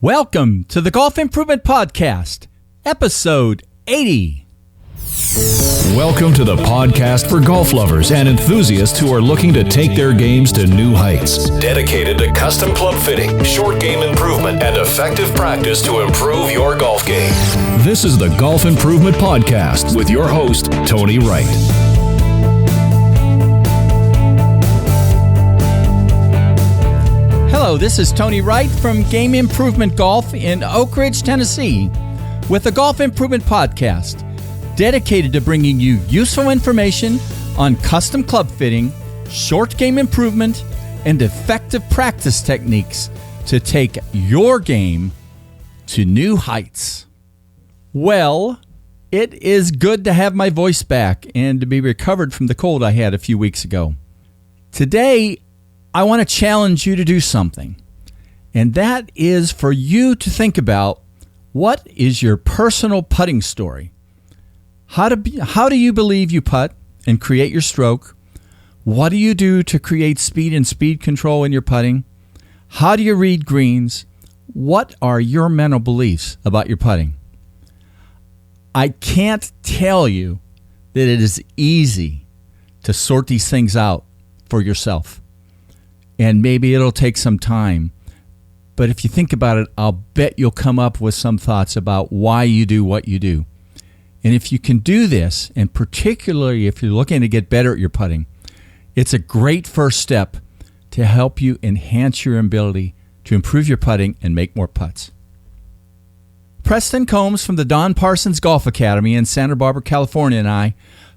Welcome to the Golf Improvement Podcast, episode 80. Welcome to the podcast for golf lovers and enthusiasts who are looking to take their games to new heights. Dedicated to custom club fitting, short game improvement, and effective practice to improve your golf game. This is the Golf Improvement Podcast with your host, Tony Wright. Hello, this is Tony Wright from Game Improvement Golf in Oak Ridge, Tennessee, with the Golf Improvement Podcast, dedicated to bringing you useful information on custom club fitting, short game improvement, and effective practice techniques to take your game to new heights. Well, it is good to have my voice back and to be recovered from the cold I had a few weeks ago. Today, I want to challenge you to do something, and that is for you to think about what is your personal putting story. How do you believe you putt and create your stroke? What do you do to create speed and speed control in your putting? How do you read greens? What are your mental beliefs about your putting? I can't tell you that it is easy to sort these things out for yourself. And maybe it'll take some time. But if you think about it, I'll bet you'll come up with some thoughts about why you do what you do. And if you can do this, and particularly if you're looking to get better at your putting, it's a great first step to help you enhance your ability to improve your putting and make more putts. Preston Combs from the Don Parsons Golf Academy in Santa Barbara, California, and I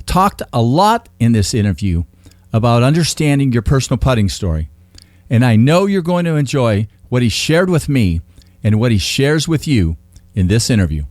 talked a lot in this interview about understanding your personal putting story. And I know you're going to enjoy what he shared with me and what he shares with you in this interview.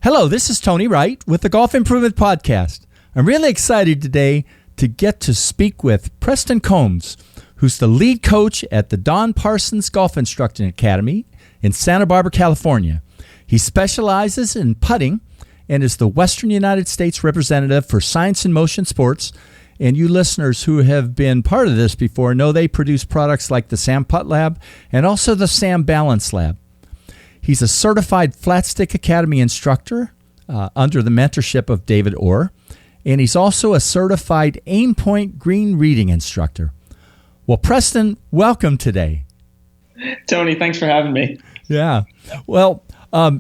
Hello, this is Tony Wright with the Golf Improvement Podcast. I'm really excited today to get to speak with Preston Combs, who's the lead coach at the Don Parsons Golf Instructing Academy in Santa Barbara, California. He specializes in putting and is the Western United States representative for Science in Motion Sports. And you listeners who have been part of this before know they produce products like the Sam Putt Lab and also the Sam Balance Lab. He's a certified Flat Stick Academy instructor under the mentorship of David Orr, and he's also a certified Aim Point green reading instructor. Well, Preston, welcome today. Tony, thanks for having me. Yeah. Well,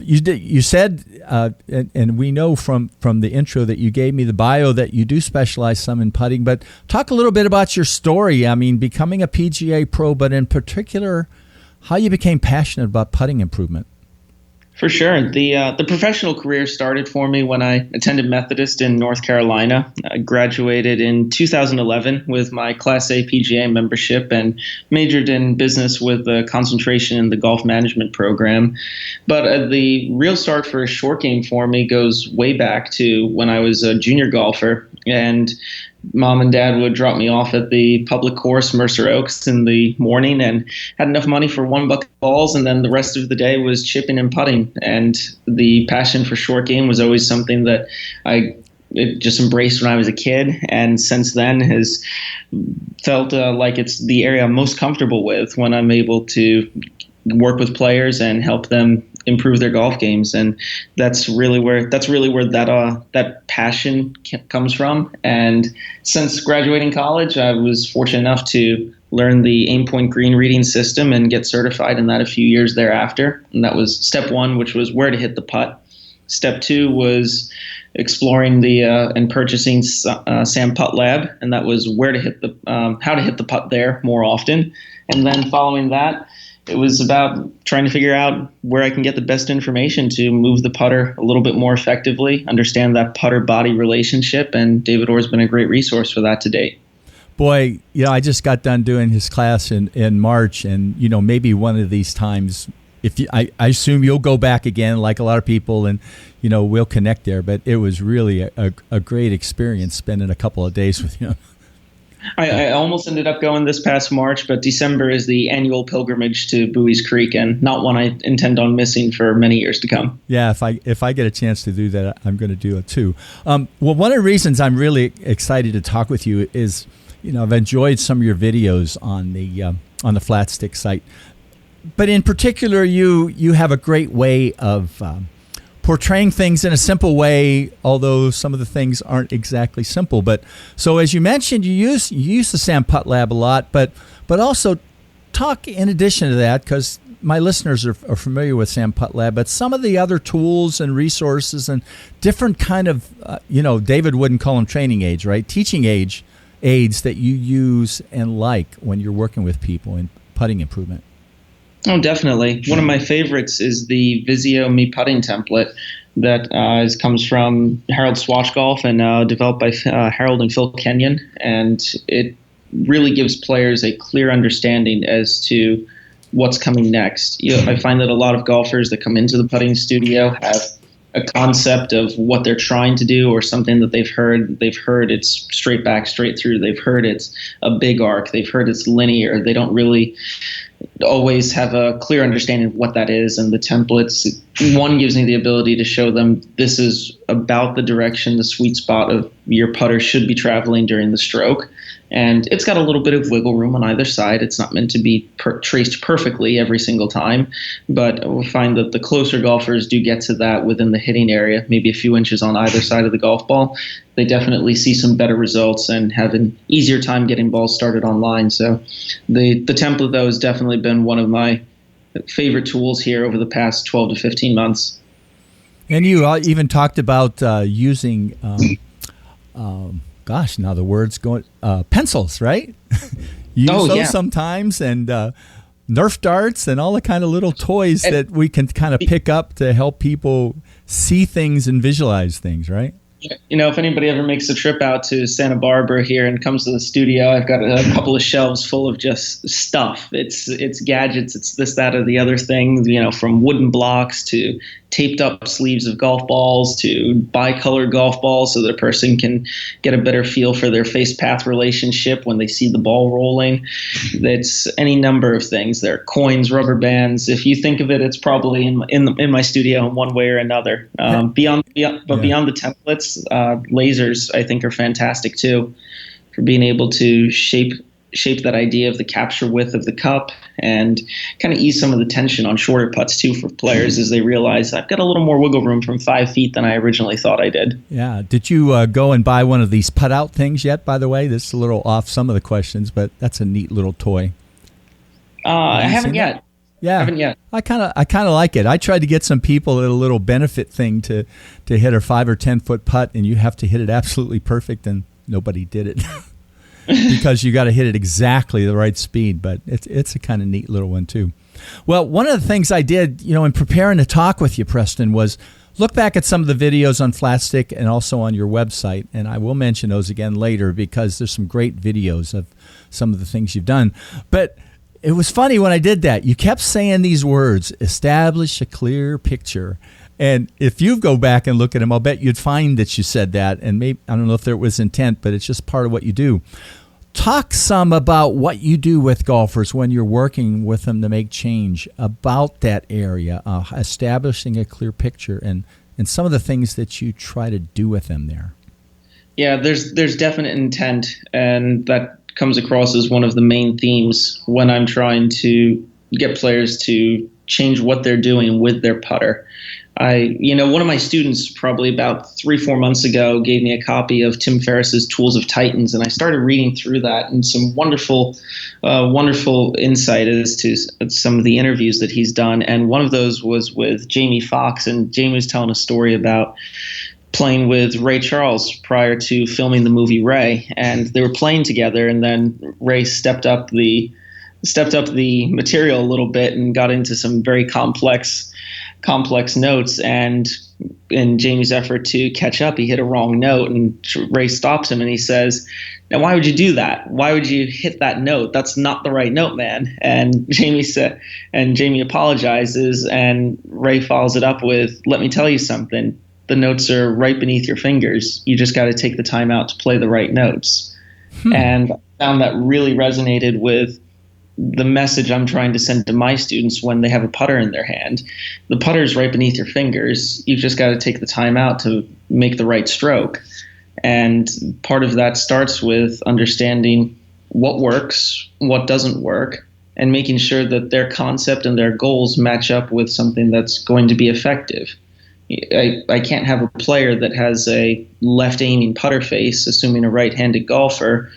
you said, and we know from the intro that you gave me the bio that you do specialize some in putting, but talk a little bit about your story. I mean, becoming a PGA pro, but in particular, how you became passionate about putting improvement. For sure. The professional career started for me when I attended Methodist in North Carolina. I graduated in 2011 with my Class A PGA membership and majored in business with a concentration in the golf management program. But the real start for a short game for me goes way back to when I was a junior golfer, and Mom and Dad would drop me off at the public course, Mercer Oaks, in the morning, and had enough money for one bucket of balls, and then the rest of the day was chipping and putting. And the passion for short game was always something that I just embraced when I was a kid, and since then has felt like it's the area I'm most comfortable with when I'm able to work with players and help them improve their golf games. And that's really where that passion comes from. And since graduating college, I was fortunate enough to learn the Aim Point green reading system and get certified in that a few years thereafter. And that was step one, which was where to hit the putt. Step two was exploring and purchasing Sam Putt Lab, and that was where to hit how to hit the putt there more often. And then following that, it was about trying to figure out where I can get the best information to move the putter a little bit more effectively, understand that putter-body relationship, and David Orr has been a great resource for that to date. Boy, I just got done doing his class in March, and, maybe one of these times, I assume you'll go back again like a lot of people, and, we'll connect there. But it was really a great experience spending a couple of days with him. I almost ended up going this past March, but December is the annual pilgrimage to Bowie's Creek, and not one I intend on missing for many years to come. Yeah, if I get a chance to do that, I'm going to do it too. Well, one of the reasons I'm really excited to talk with you is, I've enjoyed some of your videos on the Flat Stick site, but in particular, you have a great way of portraying things in a simple way, although some of the things aren't exactly simple. But so as you mentioned, you use the SAM Putt Lab a lot, but also talk in addition to that, because my listeners are familiar with SAM Putt Lab, but some of the other tools and resources and different kind of, David wouldn't call them training aids, right? Teaching aids that you use and like when you're working with people in putting improvement. Oh, definitely. One of my favorites is the Vizio Me Putting template that comes from Harold Swatch Golf and developed by Harold and Phil Kenyon. And it really gives players a clear understanding as to what's coming next. I find that a lot of golfers that come into the putting studio have a concept of what they're trying to do or something that they've heard. They've heard it's straight back, straight through. They've heard it's a big arc. They've heard it's linear. They don't really always have a clear understanding of what that is. And the templates, one, gives me the ability to show them this is about the direction, the sweet spot of your putter should be traveling during the stroke. And it's got a little bit of wiggle room on either side. It's not meant to be traced perfectly every single time, but we'll find that the closer golfers do get to that within the hitting area, maybe a few inches on either side of the golf ball, they definitely see some better results and have an easier time getting balls started on line. So the template, though, has definitely been one of my favorite tools here over the past 12 to 15 months. And you even talked about using gosh, now the word's going, pencils, right? Use those sometimes, and Nerf darts and all the kind of little toys that we can kind of pick up to help people see things and visualize things, right? If anybody ever makes a trip out to Santa Barbara here and comes to the studio, I've got a couple of shelves full of just stuff. It's gadgets, it's this, that, or the other thing, from wooden blocks to taped up sleeves of golf balls to bicolored golf balls so that a person can get a better feel for their face path relationship when they see the ball rolling. That's any number of things. There are coins, rubber bands. If you think of it, it's probably in my studio in one way or another. Beyond the templates, lasers I think are fantastic too, for being able to shape that idea of the capture width of the cup and kind of ease some of the tension on shorter putts too for players as they realize I've got a little more wiggle room from 5 feet than I originally thought I did. Yeah. Did you go and buy one of these putt out things yet, by the way? This is a little off some of the questions, but that's a neat little toy. I haven't yet. Yeah. Haven't yet. I kind of like it. I tried to get some people at a little benefit thing to hit a 5 or 10 foot putt, and you have to hit it absolutely perfect, and nobody did it. Because you got to hit it exactly the right speed, but it's a kind of neat little one too. Well, one of the things I did, in preparing to talk with you, Preston, was look back at some of the videos on Flat Stick and also on your website, and I will mention those again later because there's some great videos of some of the things you've done. But it was funny when I did that. You kept saying these words, establish a clear picture. And if you go back and look at them, I'll bet you'd find that you said that. And maybe, I don't know if there was intent, but it's just part of what you do. Talk some about what you do with golfers when you're working with them to make change about that area, establishing a clear picture and some of the things that you try to do with them there. Yeah, there's definite intent, and that comes across as one of the main themes when I'm trying to get players to change what they're doing with their putter. One of my students probably about 3-4 months ago gave me a copy of Tim Ferriss's Tools of Titans, and I started reading through that and some wonderful insight as to some of the interviews that he's done. And one of those was with Jamie Foxx, and Jamie was telling a story about playing with Ray Charles prior to filming the movie Ray, and they were playing together, and then Ray stepped up the material a little bit and got into some very complex notes, and in Jamie's effort to catch up, he hit a wrong note, and Ray stops him and he says, "Now, why would you do that? Why would you hit that note? That's not the right note, man." And Jamie apologizes, and Ray follows it up with, "Let me tell you something. The notes are right beneath your fingers. You just got to take the time out to play the right notes." And found that really resonated with the message I'm trying to send to my students when they have a putter in their hand. The putter's right beneath your fingers. You've just got to take the time out to make the right stroke. And part of that starts with understanding what works, what doesn't work, and making sure that their concept and their goals match up with something that's going to be effective. I can't have a player that has a left-aiming putter face, assuming a right-handed golfer,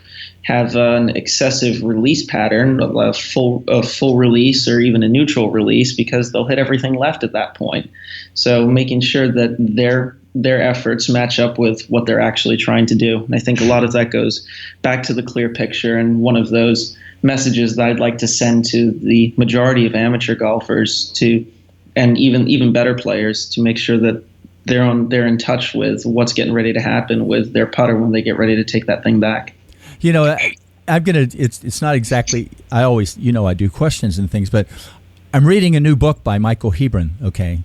have an excessive release pattern, a full release or even a neutral release, because they'll hit everything left at that point. So making sure that their efforts match up with what they're actually trying to do. And I think a lot of that goes back to the clear picture, and one of those messages that I'd like to send to the majority of amateur golfers and even better players, to make sure that they're in touch with what's getting ready to happen with their putter when they get ready to take that thing back. You know, it's not exactly, I always, I do questions and things, but I'm reading a new book by Michael Hebron, okay?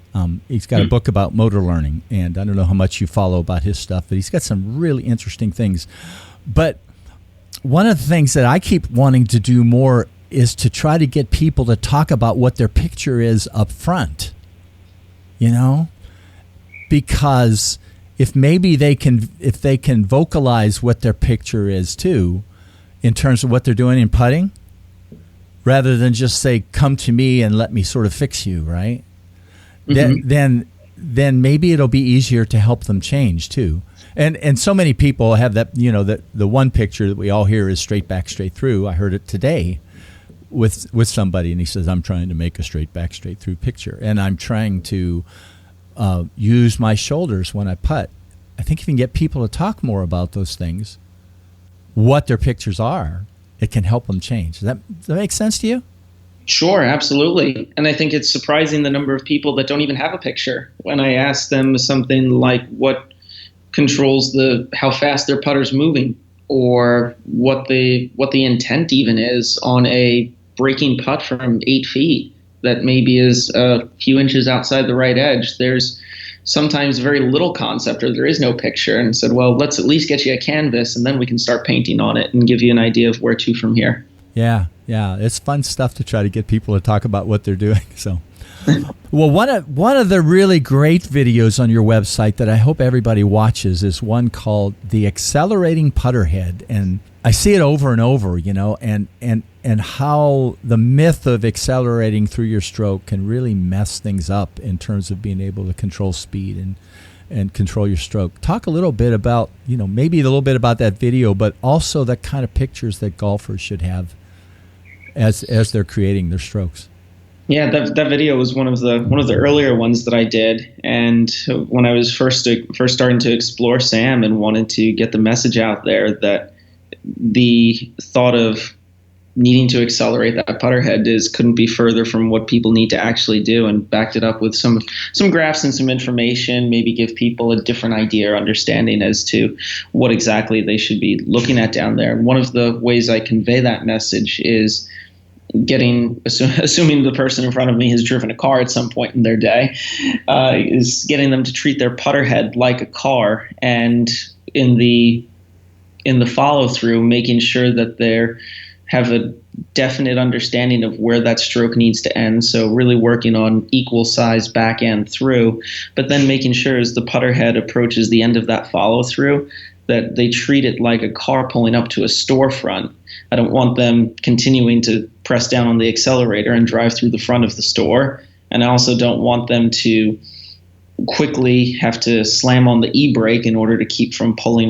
He's got a book about motor learning, and I don't know how much you follow about his stuff, but he's got some really interesting things. But one of the things that I keep wanting to do more is to try to get people to talk about what their picture is up front, because if they can vocalize what their picture is too, in terms of what they're doing in putting, rather than just say, come to me and let me sort of fix you, right? Mm-hmm. Then maybe it'll be easier to help them change too. And so many people have that, the one picture that we all hear is straight back, straight through. I heard it today with somebody, and he says, I'm trying to make a straight back, straight through picture, and I'm trying to use my shoulders when I putt. I think if you can get people to talk more about those things, what their pictures are, it can help them change. Does that make sense to you? Sure, absolutely. And I think it's surprising the number of people that don't even have a picture. When I ask them something like what controls how fast their putter's moving, or what the intent even is on a breaking putt from 8 feet that maybe is a few inches outside the right edge, there's sometimes very little concept, or there is no picture, and said, well, let's at least get you a canvas and then we can start painting on it and give you an idea of where to from here. Yeah. It's fun stuff to try to get people to talk about what they're doing. So, well, one of the really great videos on your website that I hope everybody watches is one called The Accelerating Putter Head. And I see it over and over, and how the myth of accelerating through your stroke can really mess things up in terms of being able to control speed and control your stroke. Talk a little bit about, maybe a little bit about that video, but also the kind of pictures that golfers should have as they're creating their strokes. Yeah, that video was one of the earlier ones that I did, and when I was first starting to explore SAM and wanted to get the message out there that the thought of needing to accelerate that putter head couldn't be further from what people need to actually do, and backed it up with some graphs and some information, maybe give people a different idea or understanding as to what exactly they should be looking at down there. And one of the ways I convey that message is assuming the person in front of me has driven a car at some point in their day, is getting them to treat their putter head like a car, and in the follow through, making sure that they have a definite understanding of where that stroke needs to end. So really working on equal size back and through, but then making sure as the putter head approaches the end of that follow through, that they treat it like a car pulling up to a storefront. I don't want them continuing to press down on the accelerator and drive through the front of the store. And I also don't want them to quickly have to slam on the e-brake in order to keep from pulling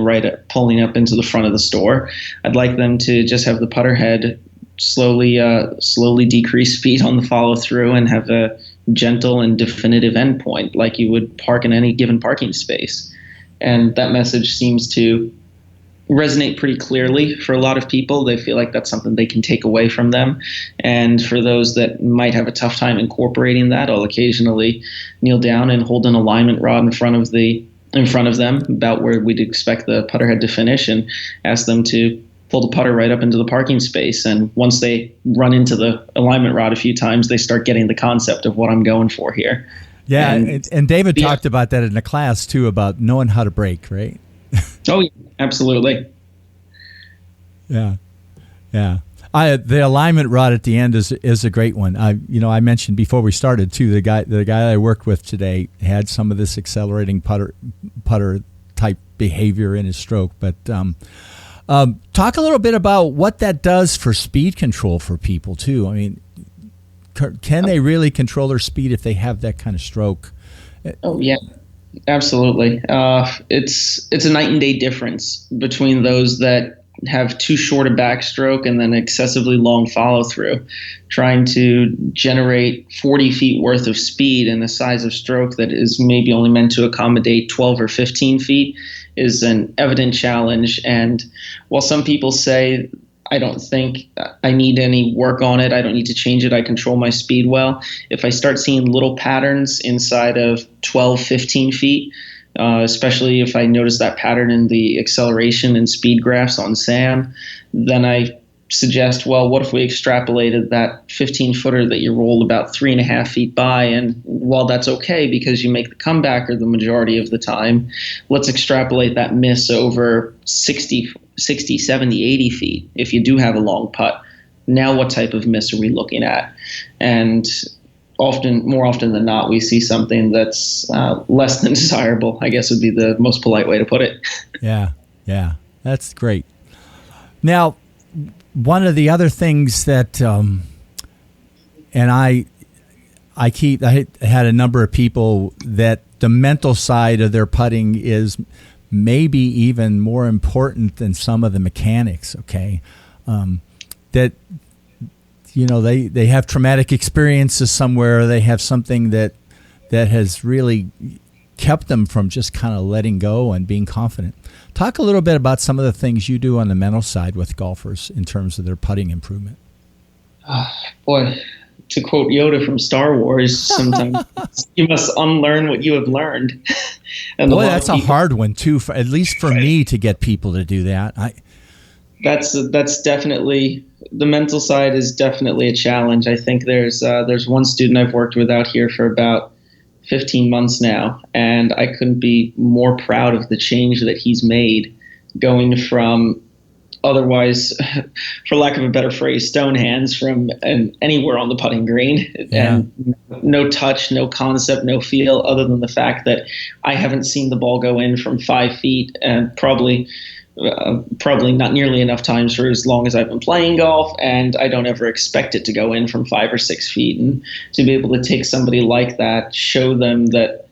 up into the front of the store. I'd like them to just have the putter head slowly decrease speed on the follow through and have a gentle and definitive endpoint like you would park in any given parking space. And that message seems to resonate pretty clearly for a lot of people. They feel like that's something they can take away from them. And for those that might have a tough time incorporating that, I'll occasionally kneel down and hold an alignment rod in front of them about where we'd expect the putter head to finish, and ask them to pull the putter right up into the parking space. And once they run into the alignment rod a few times, they start getting the concept of what I'm going for here. Yeah, and David talked about that in the class too, about knowing how to brake, right? Oh, yeah, absolutely. Yeah. Yeah. The alignment rod at the end is a great one. I mentioned before we started too, the guy I worked with today had some of this accelerating putter type behavior in his stroke. But talk a little bit about what that does for speed control for people too. I mean, can they really control their speed if they have that kind of stroke? Oh yeah, absolutely. It's a night and day difference between those that have too short a backstroke and then excessively long follow through. Trying to generate 40 feet worth of speed in a size of stroke that is maybe only meant to accommodate 12 or 15 feet is an evident challenge. And while some people say, I don't think I need any work on it, I don't need to change it, I control my speed well, if I start seeing little patterns inside of 12, 15 feet, especially if I notice that pattern in the acceleration and speed graphs on SAM, then I suggest, well, what if we extrapolated that 15-footer that you rolled about 3.5 feet by, and while that's okay because you make the comebacker the majority of the time, let's extrapolate that miss over 60, 70, 80 feet if you do have a long putt. Now what type of miss are we looking at? And more often than not, we see something that's less than desirable, I guess would be the most polite way to put it. Yeah, that's great. Now, one of the other things that, and I had a number of people that the mental side of their putting is maybe even more important than some of the mechanics, okay? That they have traumatic experiences somewhere. They have something that has really kept them from just kind of letting go and being confident. Talk a little bit about some of the things you do on the mental side with golfers in terms of their putting improvement. Boy, to quote Yoda from Star Wars, sometimes you must unlearn what you have learned. And boy, that's a hard one too, at least for me to get people to do that. That's definitely, the mental side is definitely a challenge. I think there's one student I've worked with out here for about 15 months now, and I couldn't be more proud of the change that he's made, going from otherwise, for lack of a better phrase, stone hands from anywhere on the putting green, and no touch, no concept, no feel, other than the fact that I haven't seen the ball go in from 5 feet, and probably not nearly enough times for as long as I've been playing golf, and I don't ever expect it to go in from 5 or 6 feet. And to be able to take somebody like that, show them that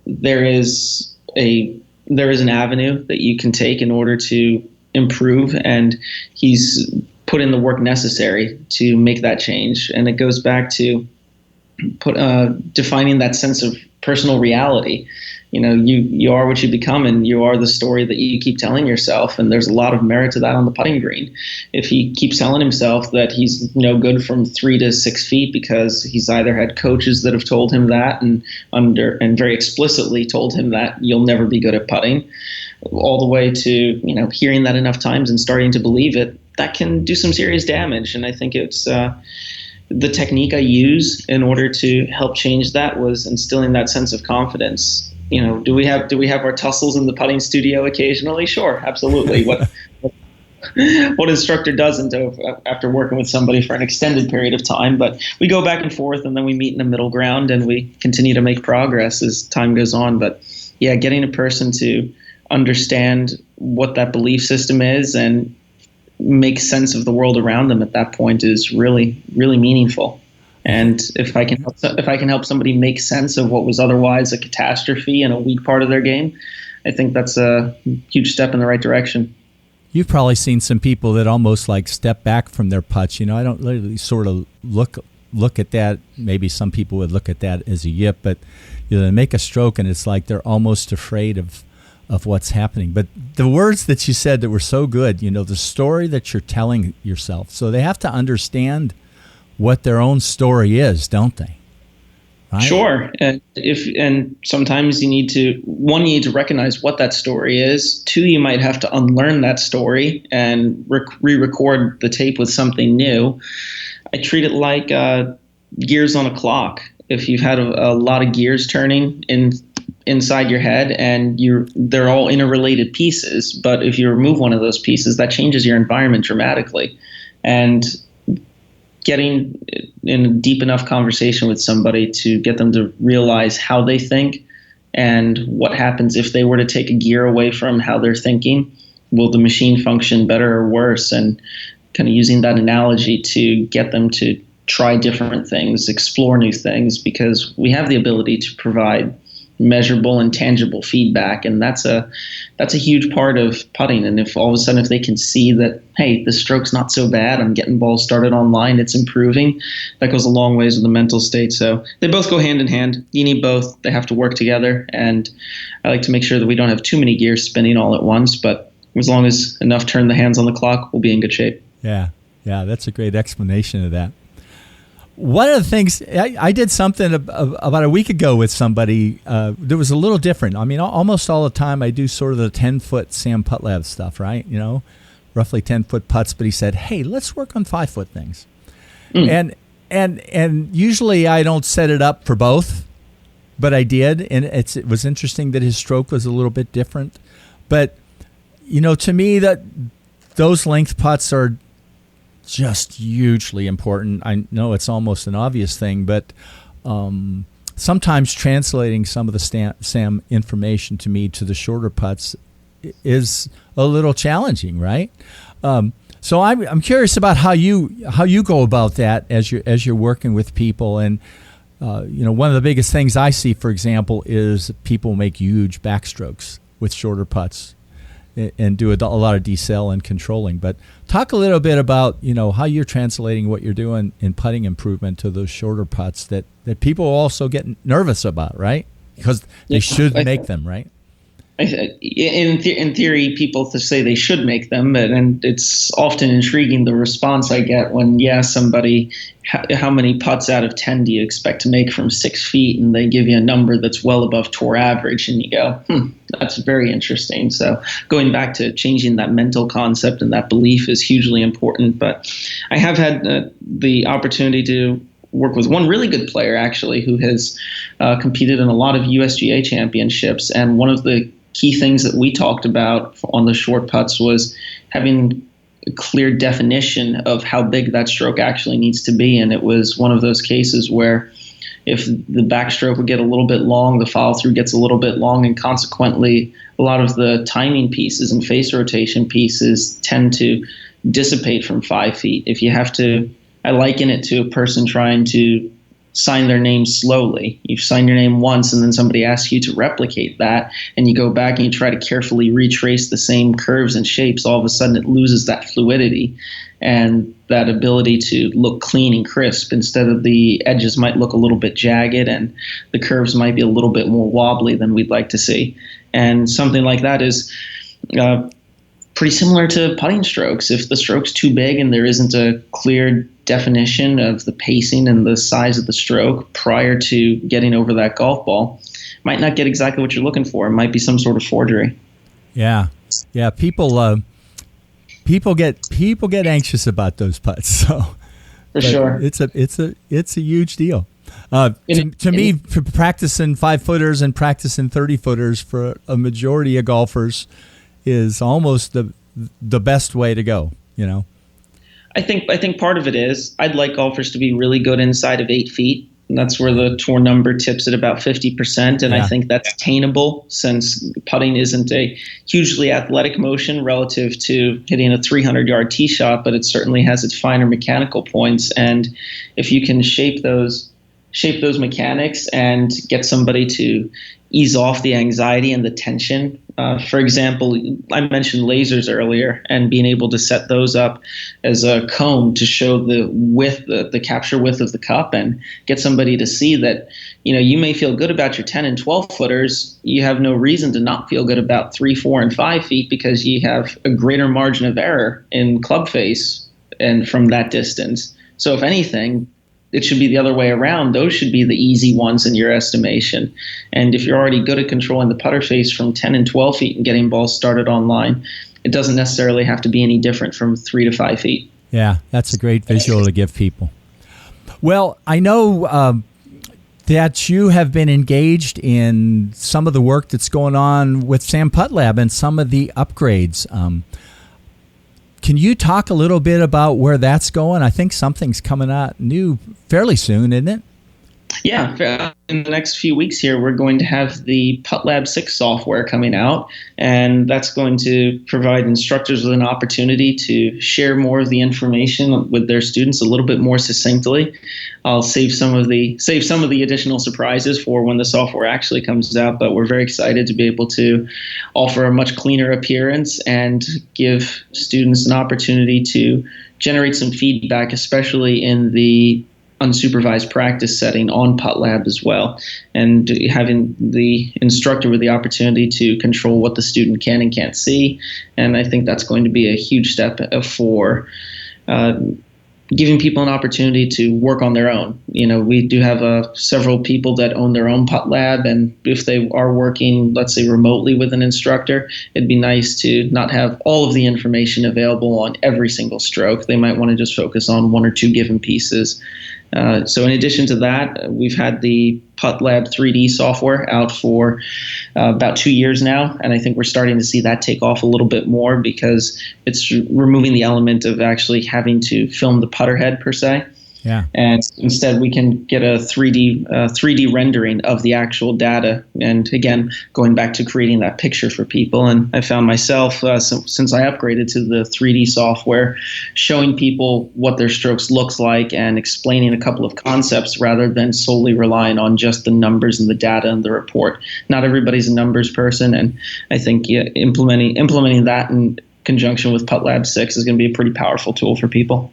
there is an avenue that you can take in order to improve, and he's put in the work necessary to make that change. And it goes back to defining that sense of personal reality. You are what you become, and you are the story that you keep telling yourself. And there's a lot of merit to that on the putting green. If he keeps telling himself that he's no good from 3 to 6 feet because he's either had coaches that have told him that and very explicitly told him that you'll never be good at putting, all the way to hearing that enough times and starting to believe it, that can do some serious damage. And I think it's the technique I use in order to help change that was instilling that sense of confidence. Do we have our tussles in the putting studio occasionally? Sure, absolutely. What instructor doesn't after working with somebody for an extended period of time? But we go back and forth, and then we meet in the middle ground, and we continue to make progress as time goes on. But yeah, getting a person to understand what that belief system is and make sense of the world around them at that point is really, really meaningful. And if I can help somebody make sense of what was otherwise a catastrophe and a weak part of their game, I think that's a huge step in the right direction. You've probably seen some people that almost like step back from their putts. I don't really sort of look at that. Maybe some people would look at that as a yip, but they make a stroke and it's like they're almost afraid of what's happening. But the words that you said that were so good, the story that you're telling yourself. So they have to understand what their own story is, don't they? Right? Sure. And sometimes you need to recognize what that story is. 2, you might have to unlearn that story and re-record the tape with something new. I treat it like gears on a clock. If you've had a lot of gears turning inside your head and they're all interrelated pieces, but if you remove one of those pieces, that changes your environment dramatically. and getting in a deep enough conversation with somebody to get them to realize how they think and what happens if they were to take a gear away from how they're thinking. Will the machine function better or worse? And kind of using that analogy to get them to try different things, explore new things, because we have the ability to provide measurable and tangible feedback, and that's a huge part of putting. And if all of a sudden if they can see that, hey, the stroke's not so bad, I'm getting balls started online, it's improving, that goes a long ways with the mental state. So they both go hand in hand. You need both. They have to work together, and I like to make sure that we don't have too many gears spinning all at once, but as long as enough turn the hands on the clock, we'll be in good shape. Yeah, that's a great explanation of that. One of the things, I did something about a week ago with somebody that was a little different. I mean, almost all the time I do sort of the 10-foot Sam Putt Lab stuff, right? You know, roughly 10-foot putts. But he said, hey, let's work on 5-foot things. And usually I don't set it up for both, but I did. And it was interesting that his stroke was a little bit different. But, you know, to me, that those length putts are just hugely important. I know it's almost an obvious thing, but sometimes translating some of the SAM information to me to the shorter putts is a little challenging, right? So I'm curious about how you go about that as you're working with people. And you know, one of the biggest things I see, for example, is people make huge backstrokes with shorter putts and do a lot of decel and controlling. But talk a little bit about, you know, how you're translating what you're doing in putting improvement to those shorter putts that people also get nervous about, right? Because they should make them, right? In theory, people say they should make them, and it's often intriguing the response I get when you ask somebody, how many putts out of 10 do you expect to make from 6 feet? And they give you a number that's well above tour average, and you go, that's very interesting. So going back to changing that mental concept and that belief is hugely important. But I have had the opportunity to work with one really good player, actually, who has competed in a lot of USGA championships. And one of the key things that we talked about on the short putts was having a clear definition of how big that stroke actually needs to be. And it was one of those cases where if the backstroke would get a little bit long, the follow through gets a little bit long, and consequently a lot of the timing pieces and face rotation pieces tend to dissipate from 5 feet. If you have to, I liken it to a person trying to sign their name slowly. You've signed your name once, and then somebody asks you to replicate that, and you go back and you try to carefully retrace the same curves and shapes. All of a sudden it loses that fluidity and that ability to look clean and crisp. Instead of the edges might look a little bit jagged and the curves might be a little bit more wobbly than we'd like to see. And something like that is pretty similar to putting strokes. If the stroke's too big and there isn't a clear definition of the pacing and the size of the stroke prior to getting over that golf ball, might not get exactly what you're looking for. It might be some sort of forgery. Yeah. People get anxious about those putts. So for sure, it's a huge deal. To me, practicing 5-footers and practicing 30-footers for a majority of golfers is almost the best way to go, you know. I think part of it is I'd like golfers to be really good inside of 8 feet. And that's where the tour number tips at about 50%. And I think that's attainable, since putting isn't a hugely athletic motion relative to hitting a 300-yard tee shot, but it certainly has its finer mechanical points. And if you can shape those mechanics and get somebody to ease off the anxiety and the tension. For example, I mentioned lasers earlier, and being able to set those up as a cone to show the width, the capture width of the cup, and get somebody to see that, you know, you may feel good about your 10 and 12 footers. You have no reason to not feel good about 3, 4, and 5 feet, because you have a greater margin of error in club face and from that distance. So if anything, it should be the other way around. Those should be the easy ones in your estimation. And if you're already good at controlling the putter face from 10 and 12 feet and getting balls started online, it doesn't necessarily have to be any different from 3 to 5 feet. Yeah, that's a great visual to give people. Well, I know that you have been engaged in some of the work that's going on with Sam Putt Lab and some of the upgrades. Can you talk a little bit about where that's going? I think something's coming out new fairly soon, isn't it? Yeah, in the next few weeks here, we're going to have the PuttLab 6 software coming out, and that's going to provide instructors with an opportunity to share more of the information with their students a little bit more succinctly. I'll save some of the additional surprises for when the software actually comes out, but we're very excited to be able to offer a much cleaner appearance and give students an opportunity to generate some feedback, especially in the unsupervised practice setting on PuttLab as well, and having the instructor with the opportunity to control what the student can and can't see. And I think that's going to be a huge step for giving people an opportunity to work on their own. We do have several people that own their own PuttLab, and if they are working, let's say, remotely with an instructor, it'd be nice to not have all of the information available on every single stroke. They might want to just focus on one or two given pieces. So in addition to that, we've had the PuttLab 3D software out for about 2 years now, and I think we're starting to see that take off a little bit more because it's removing the element of actually having to film the putter head per se. Yeah. And instead, we can get a 3D rendering of the actual data. And again, going back to creating that picture for people. And I found myself, since I upgraded to the 3D software, showing people what their strokes looks like and explaining a couple of concepts rather than solely relying on just the numbers and the data and the report. Not everybody's a numbers person. And I think implementing that in conjunction with PuttLab 6 is going to be a pretty powerful tool for people.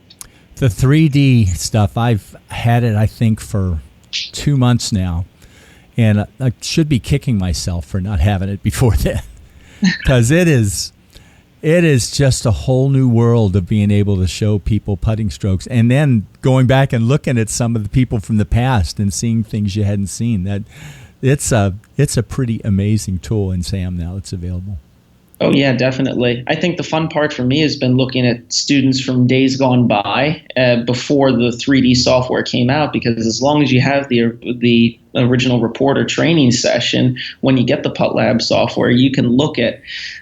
The 3D stuff, I've had it, I think, for 2 months now, and I should be kicking myself for not having it before then, because it is just a whole new world of being able to show people putting strokes, and then going back and looking at some of the people from the past and seeing things you hadn't seen. That it's a pretty amazing tool in SAM now. It's available. Oh, yeah, definitely. I think the fun part for me has been looking at students from days gone by before the 3D software came out, because as long as you have the original reporter training session, when you get the PuttLab software, you can look at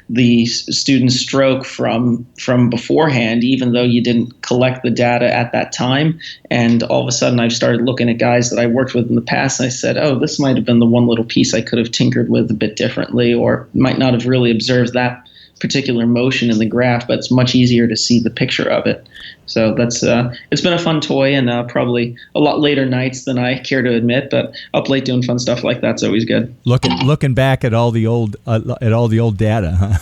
the student's stroke from beforehand, even though you didn't collect the data at that time. And all of a sudden, I've started looking at guys that I worked with in the past, and I said, oh, this might have been the one little piece I could have tinkered with a bit differently, or might not have really observed that particular motion in the graph, but it's much easier to see the picture of it. So that's it's been a fun toy, and probably a lot later nights than I care to admit, but up late doing fun stuff like that's always good. Looking back at all the old data, huh?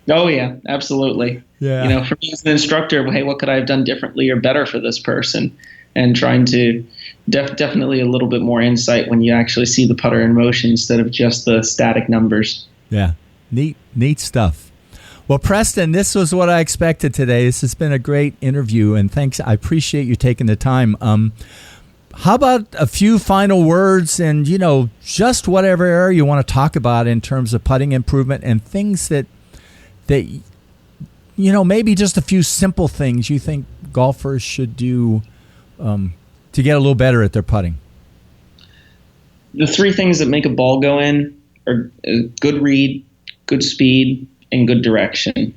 Oh yeah, absolutely. Yeah. For me as an instructor, hey, what could I have done differently or better for this person? And trying to definitely a little bit more insight when you actually see the putter in motion instead of just the static numbers. Yeah, neat stuff. Well, Preston, this was what I expected today. This has been a great interview, and thanks. I appreciate you taking the time. How about a few final words and, just whatever area you want to talk about in terms of putting improvement and things that maybe just a few simple things you think golfers should do to get a little better at their putting? The three things that make a ball go in are good read, good speed, and good direction.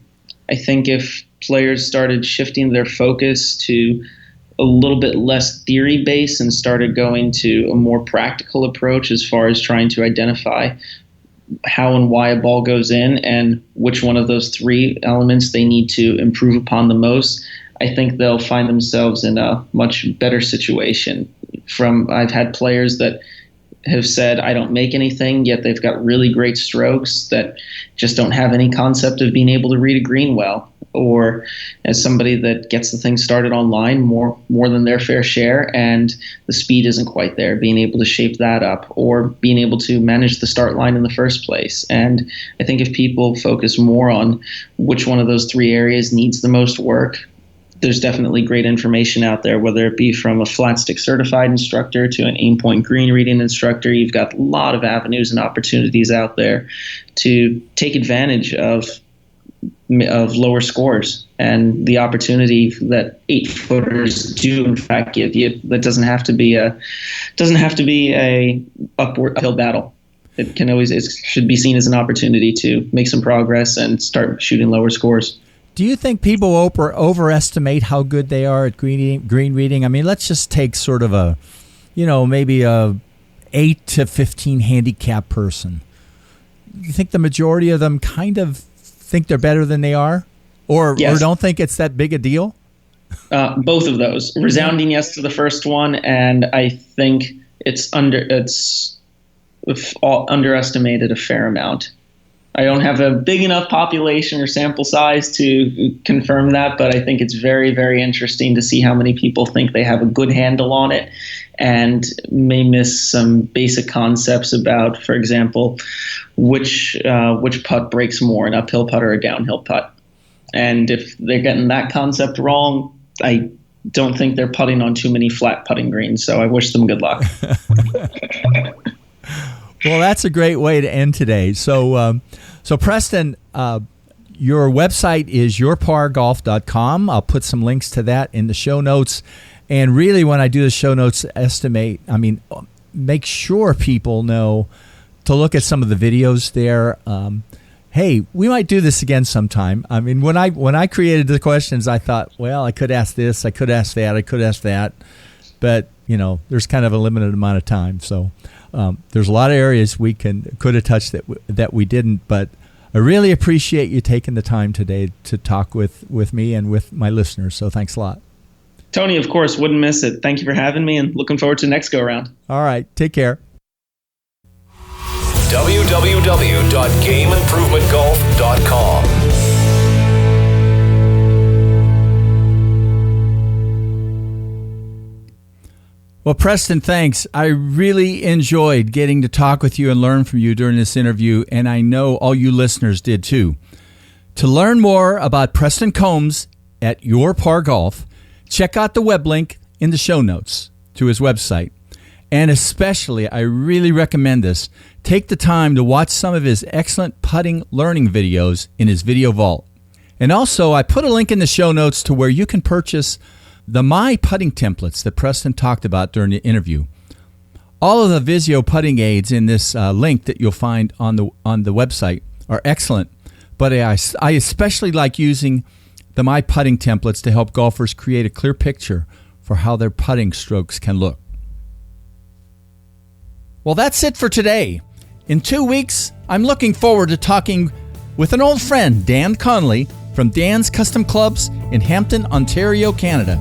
I think if players started shifting their focus to a little bit less theory-based and started going to a more practical approach as far as trying to identify how and why a ball goes in and which one of those three elements they need to improve upon the most, I think they'll find themselves in a much better situation. I've had players that have said, I don't make anything, yet they've got really great strokes that just don't have any concept of being able to read a green well. Or as somebody that gets the thing started online more than their fair share, and the speed isn't quite there, being able to shape that up, or being able to manage the start line in the first place. And I think if people focus more on which one of those three areas needs the most work, there's definitely great information out there, whether it be from a flat stick certified instructor to an aim point green reading instructor. You've got a lot of avenues and opportunities out there to take advantage of lower scores and the opportunity that 8-footers do in fact give you. That doesn't have to be a uphill battle. It should be seen as an opportunity to make some progress and start shooting lower scores. Do you think people overestimate how good they are at green reading? I mean, let's just take sort of a, maybe a 8 to 15 handicap person. You think the majority of them kind of think they're better than they are, or don't think it's that big a deal? Both of those. Resounding yes to the first one, and I think it's underestimated a fair amount. I don't have a big enough population or sample size to confirm that, but I think it's very, very interesting to see how many people think they have a good handle on it and may miss some basic concepts about, for example, which putt breaks more, an uphill putt or a downhill putt. And if they're getting that concept wrong, I don't think they're putting on too many flat putting greens, so I wish them good luck. Well, that's a great way to end today. So Preston, your website is yourpargolf.com. I'll put some links to that in the show notes. And really, when I do the show notes make sure people know to look at some of the videos there. Hey, we might do this again sometime. I mean, when I created the questions, I thought, well, I could ask this, I could ask that, I could ask that. But, there's kind of a limited amount of time. So there's a lot of areas we could have touched that we didn't. But I really appreciate you taking the time today to talk with me and with my listeners. So thanks a lot. Tony, of course, wouldn't miss it. Thank you for having me, and looking forward to the next go-around. All right. Take care. www.gameimprovementgolf.com. Well, Preston, thanks. I really enjoyed getting to talk with you and learn from you during this interview, and I know all you listeners did too. To learn more about Preston Combs at Your Par Golf, check out the web link in the show notes to his website. And especially, I really recommend this. Take the time to watch some of his excellent putting learning videos in his video vault. And also, I put a link in the show notes to where you can purchase the My Putting templates that Preston talked about during the interview. All of the Vizio putting aids in this link that you'll find on the website are excellent, but I especially like using the My Putting templates to help golfers create a clear picture for how their putting strokes can look. Well, that's it for today. In 2 weeks, I'm looking forward to talking with an old friend, Dan Conley, from Dan's Custom Clubs in Hampton, Ontario, Canada.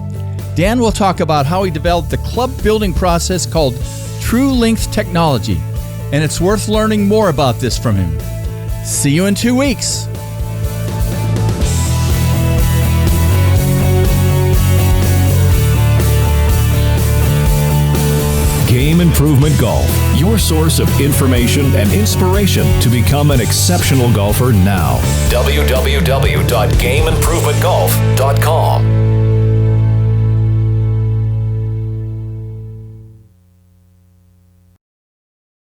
Dan will talk about how he developed the club building process called True Length Technology, and it's worth learning more about this from him. See you in 2 weeks. Game Improvement Golf, your source of information and inspiration to become an exceptional golfer now. www.gameimprovementgolf.com